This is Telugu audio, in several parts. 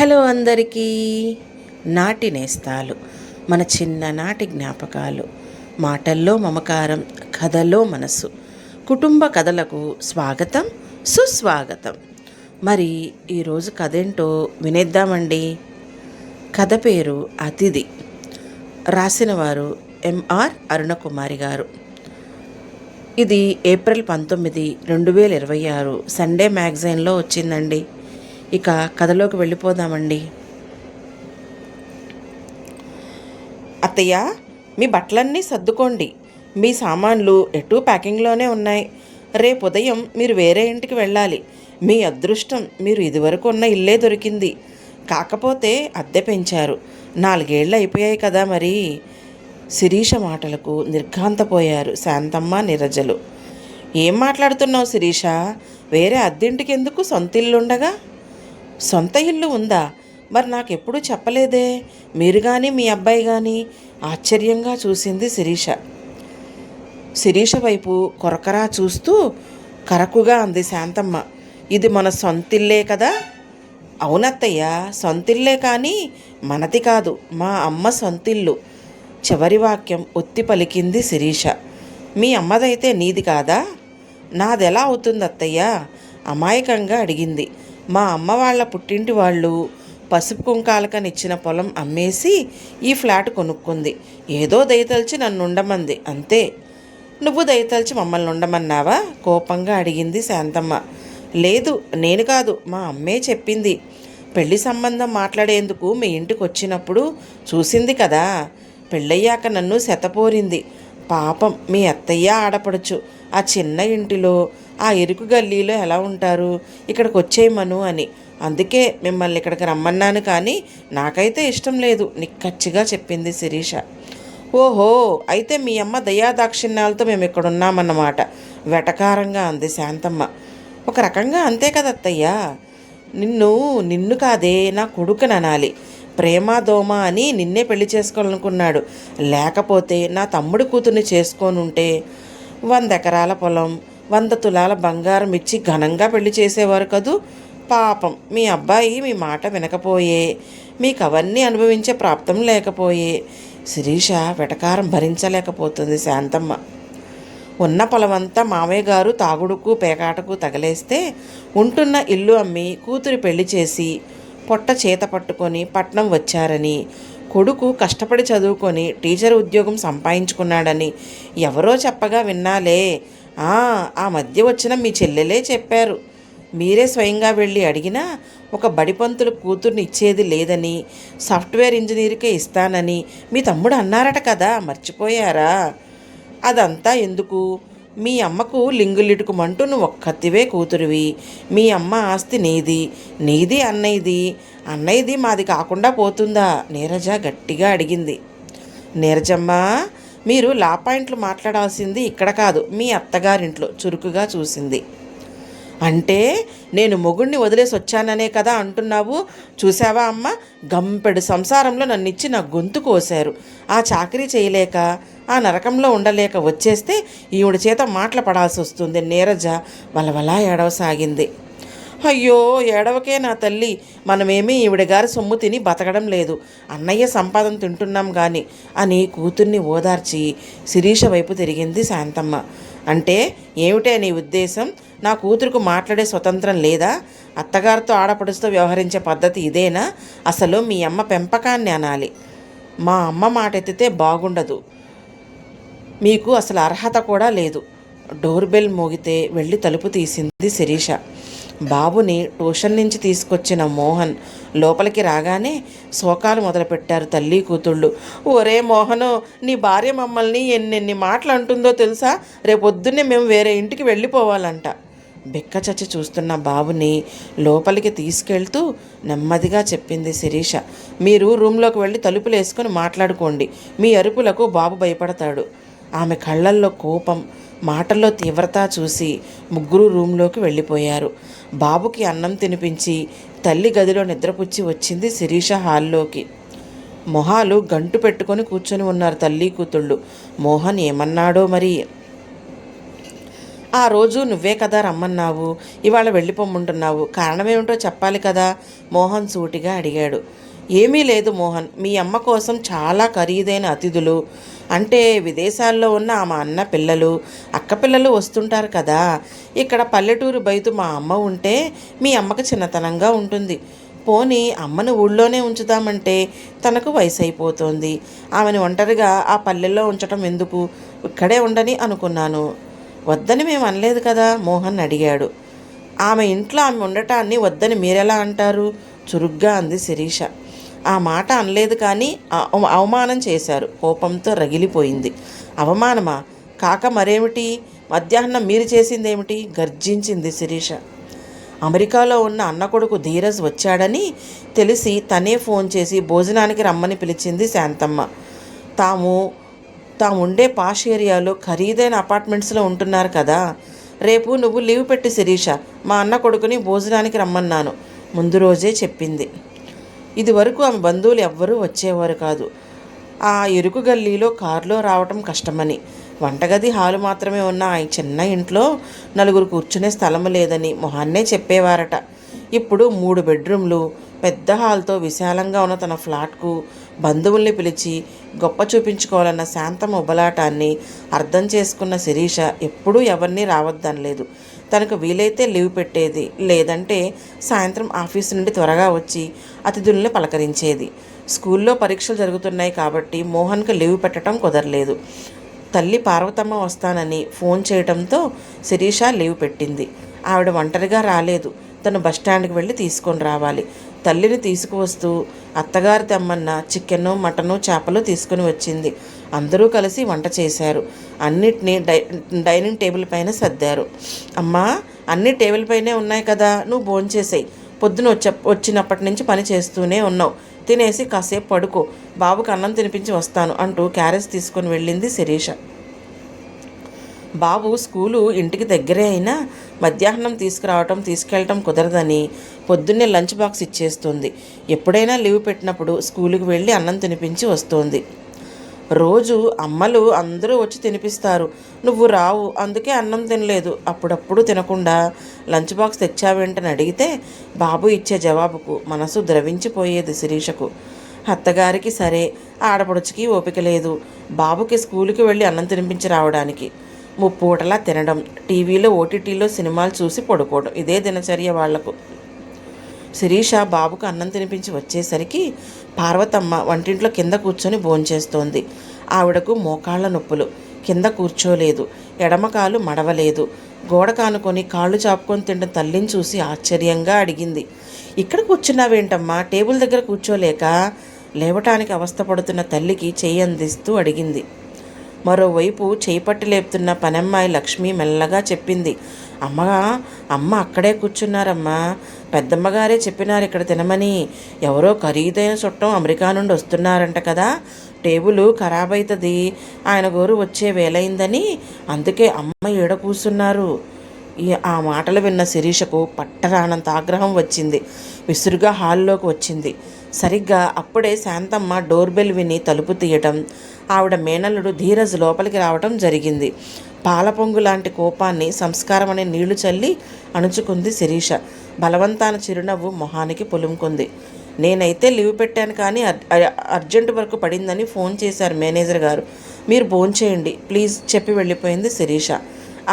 హలో అందరికీ. నాటి నేస్తాలు, మన చిన్ననాటి జ్ఞాపకాలు, మాటల్లో మమకారం, కథల్లో మనసు, కుటుంబ కథలకు స్వాగతం, సుస్వాగతం. మరి ఈరోజు కథ ఏంటో వినేద్దామండి. కథ పేరు అతిథి. రాసిన వారు ఎంఆర్ అరుణకుమారి గారు. ఇది ఏప్రిల్ 19, 2026 సండే మ్యాగజైన్లో వచ్చిందండి. ఇక కథలోకి వెళ్ళిపోదామండి. అత్తయ్య, మీ బట్టలన్నీ సర్దుకోండి. మీ సామాన్లు ఎటూ ప్యాకింగ్లోనే ఉన్నాయి. రేపు ఉదయం మీరు వేరే ఇంటికి వెళ్ళాలి. మీ అదృష్టం, మీరు ఇదివరకు ఉన్న ఇల్లే దొరికింది. కాకపోతే అద్దె పెంచారు. 4 ఏళ్ళు అయిపోయాయి కదా మరి. శిరీష మాటలకు నిర్ఘాంతపోయారు శాంతమ్మ, నీరజలు. ఏం మాట్లాడుతున్నావు శిరీష? వేరే అద్దెంటికి ఎందుకు? సొంత ఇల్లుండగా. సొంత ఇల్లు ఉందా? మరి నాకెప్పుడూ చెప్పలేదే. మీరు కానీ మీ అబ్బాయి కానీ. ఆశ్చర్యంగా చూసింది శిరీష. శిరీష వైపు కొరకరా చూస్తూ కరకుగా అంది శాంతమ్మ. ఇది మన సొంతిల్లే కదా? అవునత్తయ్య, సొంతిల్లే, కానీ మనది కాదు, మా అమ్మ సొంతిల్లు. చివరి వాక్యం ఒత్తి పలికింది శిరీష. మీ అమ్మదైతే నీది కాదా? నాదెలా అవుతుంది అత్తయ్య? అమాయకంగా అడిగింది. మా అమ్మ వాళ్ళ పుట్టింటి వాళ్ళు పసుపు కుంకాలకనిచ్చిన పొలం అమ్మేసి ఈ ఫ్లాట్ కొనుక్కుంది. ఏదో దయతలిచి నన్ను ఉండమంది, అంతే. నువ్వు దయతలిచి మమ్మల్ని ఉండమన్నావా? కోపంగా అడిగింది శాంతమ్మ. లేదు, నేను కాదు, మా అమ్మే చెప్పింది. పెళ్లి సంబంధం మాట్లాడేందుకు మీ ఇంటికి వచ్చినప్పుడు చూసింది కదా. పెళ్ళయ్యాక నన్ను శతపోరింది. పాపం మీ అత్తయ్య ఆడపడచ్చు ఆ చిన్న ఇంటిలో, ఆ ఇరుకు గల్లీలో ఎలా ఉంటారు? ఇక్కడికి వచ్చేయమను అని. అందుకే మిమ్మల్ని ఇక్కడికి రమ్మన్నాను, కానీ నాకైతే ఇష్టం లేదు, నిక్కచ్చిగా చెప్పింది శిరీష. ఓహో, అయితే మీ అమ్మ దయాదాక్షిణ్యాలతో మేము ఇక్కడ ఉన్నామన్నమాట, వెటకారంగా అంది శాంతమ్మ. ఒక రకంగా అంతే కదా అత్తయ్య. నిన్ను కాదే, నా కొడుకుననాలి. ప్రేమ దోమ అని నిన్నే పెళ్లి చేసుకోవాలనుకున్నాడు. లేకపోతే నా తమ్ముడి కూతుర్ని చేసుకోనుంటే 100 ఎకరాల పొలం, 100 తులాల బంగారం ఇచ్చి ఘనంగా పెళ్లి చేసేవారు కదూ. పాపం మీ అబ్బాయి మీ మాట వినకపోయే, మీకు అవన్నీ అనుభవించే ప్రాప్తం లేకపోయే. శిరీష వెటకారం భరించలేకపోతుంది శాంతమ్మ. ఉన్న పొలమంతా మామయ్య గారు తాగుడుకు పేకాటకు తగలేస్తే ఉంటున్న ఇల్లు అమ్మి కూతురి పెళ్లి చేసి పొట్ట చేత పట్టుకొని పట్నం వచ్చారని, కొడుకు కష్టపడి చదువుకొని టీచర్ ఉద్యోగం సంపాదించుకున్నాడని ఎవరో చెప్పగా విన్నాలే. ఆ మధ్య వచ్చిన మీ చెల్లెలే చెప్పారు. మీరే స్వయంగా వెళ్ళి అడిగినా ఒక బడిపంతులు కూతుర్ని ఇచ్చేది లేదని, సాఫ్ట్వేర్ ఇంజనీర్కే ఇస్తానని మీ తమ్ముడు అన్నారట కదా, మర్చిపోయారా? అదంతా ఎందుకు? మీ అమ్మకు లింగులిటుకుమంటూ నువ్వు ఒక్కతివే కూతురివి. మీ అమ్మ ఆస్తి నీది అన్నయ్యది మాది కాకుండా పోతుందా? నీరజ గట్టిగా అడిగింది. నీరజమ్మ, మీరు లా పాయింట్లు మాట్లాడాల్సింది ఇక్కడ కాదు, మీ అత్తగారింట్లో, చురుకుగా చూసింది. అంటే నేను మొగుడిని వదిలేసి వచ్చాననే కదా అంటున్నావు? చూసావా అమ్మ, గంపెడు సంసారంలో నన్నిచ్చి నా గొంతు కోశారు. ఆ చాకరీ చేయలేక, ఆ నరకంలో ఉండలేక వచ్చేస్తే ఈవిడ చేత మాటలు పడాల్సి వస్తుంది. నీరజ వలవలా ఏడవసాగింది. అయ్యో, ఏడవకే నా తల్లి, మనమేమీ ఈవిడ గారి సొమ్ము తిని బతకడం లేదు, అన్నయ్య సంపాదన తింటున్నాం కానీ అని కూతుర్ని ఓదార్చి శిరీష వైపు తిరిగింది శాంతమ్మ. అంటే ఏమిటే నీ ఉద్దేశం? నా కూతురుకు మాట్లాడే స్వతంత్రం లేదా? అత్తగారితో ఆడపడుస్తూ వ్యవహరించే పద్ధతి ఇదేనా? అసలు మీ అమ్మ పెంపకాన్ని అనాలి. మా అమ్మ మాట ఎత్తితే బాగుండదు. మీకు అసలు అర్హత కూడా లేదు. డోర్ బెల్ మోగితే వెళ్ళి తలుపు తీసింది శిరీష. బాబుని ట్యూషన్ నుంచి తీసుకొచ్చిన మోహన్ లోపలికి రాగానే శోకాలు మొదలుపెట్టారు తల్లి కూతుళ్ళు. ఒరే మోహను, నీ భార్య మమ్మల్ని ఎన్నెన్ని మాటలు అంటుందో తెలుసా? రేపొద్దున్నే మేము వేరే ఇంటికి వెళ్ళిపోవాలంట. బెక్కచచ్చి చూస్తున్న బాబుని లోపలికి తీసుకెళ్తూ నెమ్మదిగా చెప్పింది శిరీష. మీరు రూమ్లోకి వెళ్ళి తలుపులు వేసుకొని మాట్లాడుకోండి. మీ అరుపులకు బాబు భయపడతాడు. ఆమె కళ్ళల్లో కోపం, మాటల్లో తీవ్రత చూసి ముగ్గురు రూమ్లోకి వెళ్ళిపోయారు. బాబుకి అన్నం తినిపించి తల్లి గదిలో నిద్రపుచ్చి వచ్చింది శిరీష హాల్లోకి. మొహాలు గంటు పెట్టుకొని కూర్చొని ఉన్నారు తల్లి కూతుళ్ళు. మోహన్ ఏమన్నాడో మరి. ఆ రోజు నువ్వే కదా రమ్మన్నావు, ఇవాళ వెళ్ళిపోమ్మంటున్నావు, కారణమేమిటో చెప్పాలి కదా? మోహన్ సూటిగా అడిగాడు. ఏమీ లేదు మోహన్, మీ అమ్మ కోసం చాలా ఖరీదైన అతిథులు, అంటే విదేశాల్లో ఉన్న మా అన్న పిల్లలు, అక్క పిల్లలు వస్తుంటారు కదా. ఇక్కడ పల్లెటూరు బయట మా అమ్మ ఉంటే మీ అమ్మకు చిన్నతనంగా ఉంటుంది. పోనీ అమ్మను ఊళ్ళోనే ఉంచుదామంటే తనకు వయసు అయిపోతుంది. ఆమెను ఒంటరిగా ఆ పల్లెల్లో ఉంచటం ఎందుకు, ఇక్కడే ఉండని అనుకున్నాను. వద్దని మేము అనలేదు కదా, మోహన్ అడిగాడు. ఆమె ఇంట్లో ఆమె ఉండటాన్ని వద్దని మీరెలా అంటారు, చురుగ్గా అంది శిరీష. ఆ మాట అనలేదు కానీ అవమానం చేశారు, కోపంతో రగిలిపోయింది. అవమానమా? కాక మరేమిటి? మధ్యాహ్నం మీరు చేసిందేమిటి? గర్జించింది శిరీష. అమెరికాలో ఉన్న అన్న కొడుకు ధీరజ్ వచ్చాడని తెలిసి తనే ఫోన్ చేసి భోజనానికి రమ్మని పిలిచింది శాంతమ్మ. తాము తాము ఉండే పాష్ ఏరియాలో ఖరీదైన అపార్ట్మెంట్స్లో ఉంటున్నారు కదా. రేపు నువ్వు లీవ్ పెట్టి శిరీష, మా అన్న కొడుకుని భోజనానికి రమ్మన్నాను ముందు రోజే చెప్పింది. ఇది వరకు ఆమె బంధువులు ఎవ్వరూ వచ్చేవారు కాదు. ఆ ఇరుకు గల్లీలో కారులో రావటం కష్టమని, వంటగది హాలు మాత్రమే ఉన్న ఆ చిన్న ఇంట్లో నలుగురు కూర్చునే స్థలం లేదని మొహాన్నే చెప్పేవారట. ఇప్పుడు 3 బెడ్రూమ్లు, పెద్ద హాల్తో విశాలంగా ఉన్న తన ఫ్లాట్కు బంధువుల్ని పిలిచి గొప్ప చూపించుకోవాలన్న శాంతం ఉబలాటాన్ని అర్థం చేసుకున్న శిరీష ఎప్పుడూ ఎవరినీ రావద్దనలేదు. తనకు వీలైతే లీవ్ పెట్టేది, లేదంటే సాయంత్రం ఆఫీసు నుండి త్వరగా వచ్చి అతిథుల్ని పలకరించేది. స్కూల్లో పరీక్షలు జరుగుతున్నాయి కాబట్టి మోహన్కు లీవ్ పెట్టడం కుదరలేదు. తల్లి పార్వతమ్మ వస్తానని ఫోన్ చేయడంతో శిరీష లీవ్ పెట్టింది. ఆవిడ ఒంటరిగా రాలేదు, తను బస్టాండ్కి వెళ్ళి తీసుకొని రావాలి. తల్లిని తీసుకువస్తూ అత్తగారు తెమ్మన్న చికెను, మటను, చేపలు తీసుకుని వచ్చింది. అందరూ కలిసి వంట చేశారు. అన్నిటినీ డైనింగ్ టేబుల్ పైన సర్దారు. అమ్మా, అన్ని టేబుల్ పైనే ఉన్నాయి కదా, నువ్వు భోంచేసేయి. పొద్దున వచ్చినప్పటి నుంచి పని చేస్తూనే ఉన్నావు. తినేసి కాసేపు పడుకో, బాబుకు అన్నం తినిపించి వస్తాను అంటూ క్యారేజ్ తీసుకొని వెళ్ళింది శిరీష. బాబు స్కూలు ఇంటికి దగ్గరే అయినా మధ్యాహ్నం తీసుకెళ్ళటం కుదరదని పొద్దున్నే లంచ్ బాక్స్ ఇచ్చేస్తుంది. ఎప్పుడైనా లీవ్ పెట్టినప్పుడు స్కూలుకి వెళ్ళి అన్నం తినిపించి వస్తుంది. రోజు అమ్మలు అందరూ వచ్చి తినిపిస్తారు, నువ్వు రావు, అందుకే అన్నం తినలేదు. అప్పుడప్పుడు తినకుండా లంచ్ బాక్స్ తెచ్చావేంటని అడిగితే బాబు ఇచ్చే జవాబుకు మనసు ద్రవించిపోయేది శిరీషకు. అత్తగారికి సరే, ఆడపడుచుకి ఓపిక లేదు బాబుకి స్కూలుకి వెళ్ళి అన్నం తినిపించి రావడానికి. ముప్పూటలా తినడం, టీవీలో ఓటీటీలో సినిమాలు చూసి పడుకోవడం, ఇదే దినచర్య వాళ్లకు. శిరీష బాబుకు అన్నం తినిపించి వచ్చేసరికి పార్వతమ్మ వంటింట్లో కింద కూర్చొని భోంచేస్తోంది. ఆవిడకు మోకాళ్ళ నొప్పులు, కింద కూర్చోలేదు, ఎడమకాలు మడవలేదు. గోడ కానుకొని కాళ్ళు చాపుకొని తింటే తల్లిని చూసి ఆశ్చర్యంగా అడిగింది. ఇక్కడ కూర్చున్నావేంటమ్మా, టేబుల్ దగ్గర కూర్చోలేక? లేవటానికి అవస్థపడుతున్న తల్లికి చెయ్యి అందిస్తూ అడిగింది. మరోవైపు చేయిపట్టి లేపుతున్న పనమ్మాయి లక్ష్మి మెల్లగా చెప్పింది. అమ్మ అక్కడే కూర్చున్నారమ్మా, పెద్దమ్మగారే చెప్పినారు ఇక్కడ తినమని. ఎవరో ఖరీదైన చుట్టం అమెరికా నుండి వస్తున్నారంట కదా, టేబుల్ ఖరాబ్ అవుతుంది, ఆయన గోరు వచ్చే వేలైందని, అందుకే అమ్మ ఏడ కూర్చున్నారు. ఆ మాటలు విన్న శిరీషకు పట్టరానంత ఆగ్రహం వచ్చింది. విసురుగా హాల్లోకి వచ్చింది. సరిగ్గా అప్పుడే శాంతమ్మ డోర్ బెల్ విని తలుపు తీయటం, ఆవిడ మేనల్లుడు ధీరజ్ లోపలికి రావటం జరిగింది. పాలపొంగు లాంటి కోపాన్ని సంస్కారం అనే నీళ్లు చల్లి అణుచుకుంది శిరీష. బలవంతాన చిరునవ్వు మొహానికి పులుముకుంది. నేనైతే లీవ్ పెట్టాను కానీ అర్జెంటు వర్క్ పడిందని ఫోన్ చేశారు మేనేజర్ గారు, మీరు భోంచేయండి ప్లీజ్ చెప్పి వెళ్ళిపోయింది శిరీష.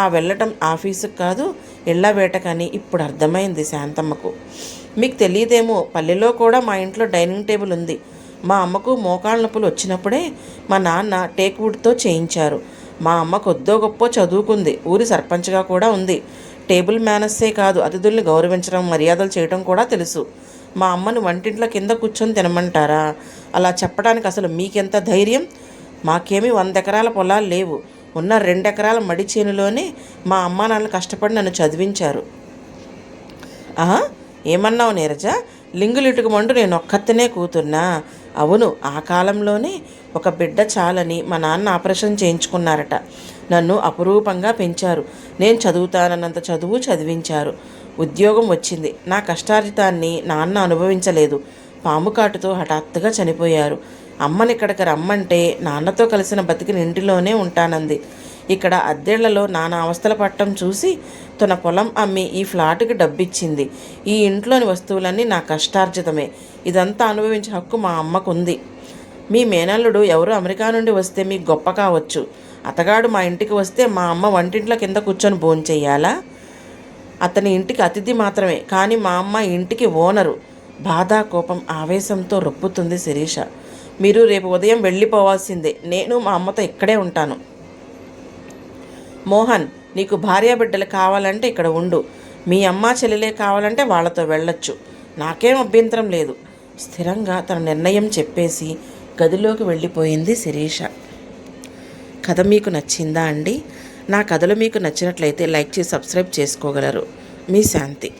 ఆ వెళ్ళటం ఆఫీసుకు కాదు, ఇళ్ల వేటకని ఇప్పుడు అర్థమైంది శాంతమ్మకు. మీకు తెలియదేమో, పల్లెలో కూడా మా ఇంట్లో డైనింగ్ టేబుల్ ఉంది. మా అమ్మకు మోకాళ్ళ నొప్పులు వచ్చినప్పుడే మా నాన్న టేక్వుడ్తో చేయించారు. మా అమ్మ కొద్దో గొప్ప చదువుకుంది, ఊరి సర్పంచ్గా కూడా ఉంది. టేబుల్ మేనస్సే కాదు, అతిథుల్ని గౌరవించడం, మర్యాదలు చేయడం కూడా తెలుసు. మా అమ్మను వంటింట్లో కింద కూర్చొని తినమంటారా? అలా చెప్పడానికి అసలు మీకెంత ధైర్యం? మాకేమీ 100 ఎకరాల పొలాలు లేవు. ఉన్న 2 ఎకరాల మడి చేనులోనే మా అమ్మా నాన్నలు కష్టపడి నన్ను చదివించారు. ఏమన్నావు నీరజ? లింగులిటుకు మండు నేను ఒక్కత్తనే కూతున్నా. అవును, ఆ కాలంలోనే ఒక బిడ్డ చాలని మా నాన్న ఆపరేషన్ చేయించుకున్నారట. నన్ను అపురూపంగా పెంచారు. నేను చదువుతానన్నంత చదువు చదివించారు. ఉద్యోగం వచ్చింది. నా కష్టార్జితాన్ని నాన్న అనుభవించలేదు. పాము కాటుతో హఠాత్తుగా చనిపోయారు. అమ్మని ఇక్కడికి రమ్మంటే నాన్నతో కలిసిన బతికిన ఇంటిలోనే ఉంటానంది. ఇక్కడ అద్దెళ్లలో నానా అవస్థల పట్టం చూసి తన పొలం అమ్మి ఈ ఫ్లాట్కి డబ్బిచ్చింది. ఈ ఇంట్లోని వస్తువులన్నీ నా కష్టార్జితమే. ఇదంతా అనుభవించే హక్కు మా అమ్మకుంది. మీ మేనల్లుడు ఎవరు అమెరికా నుండి వస్తే మీకు గొప్ప కావచ్చు. అతగాడు మా ఇంటికి వస్తే మా అమ్మ వంటింట్లో కింద కూర్చొని భోంచెయ్యాలా? అతని ఇంటికి అతిథి మాత్రమే, కానీ మా అమ్మ ఇంటికి ఓనరు. బాధ, కోపం, ఆవేశంతో రొప్పుతుంది శిరీష. మీరు రేపు ఉదయం వెళ్ళిపోవాల్సిందే. నేను మా అమ్మతో ఇక్కడే ఉంటాను. మోహన్, నీకు భార్యాబిడ్డలు కావాలంటే ఇక్కడ ఉండు. మీ అమ్మ చెల్లెలే కావాలంటే వాళ్ళతో వెళ్ళొచ్చు. నాకేం అభ్యంతరం లేదు. స్థిరంగా తన నిర్ణయం చెప్పేసి గదిలోకి వెళ్ళిపోయింది శిరీష. కథ మీకు నచ్చిందా అండి? నా కథలు మీకు నచ్చినట్లయితే లైక్ చేసి సబ్స్క్రైబ్ చేసుకోగలరు. మీ శాంతి.